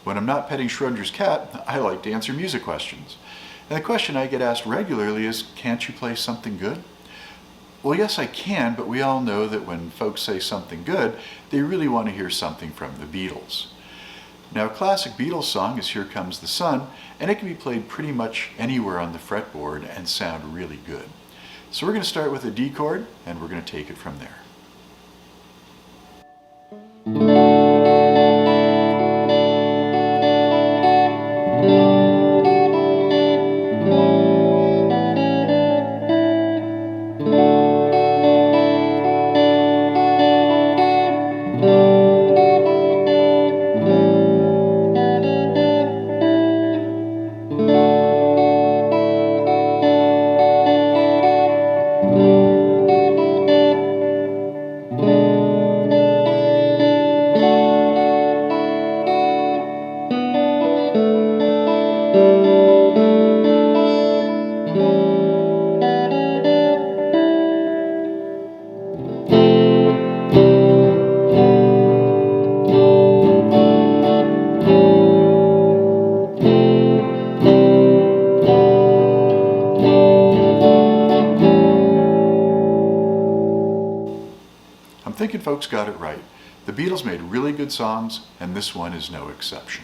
When I'm not petting Schrodinger's cat, I like to answer music questions. And the question I get asked regularly is, can't you play something good? Well, yes, I can, but we all know that when folks say something good, they really want to hear something from the Beatles. Now, a classic Beatles song is Here Comes the Sun, and it can be played pretty much anywhere on the fretboard and sound really good. So we're going to start with a D chord, and we're going to take it from there. I'm thinking folks got it right. The Beatles made really good songs, and this one is no exception.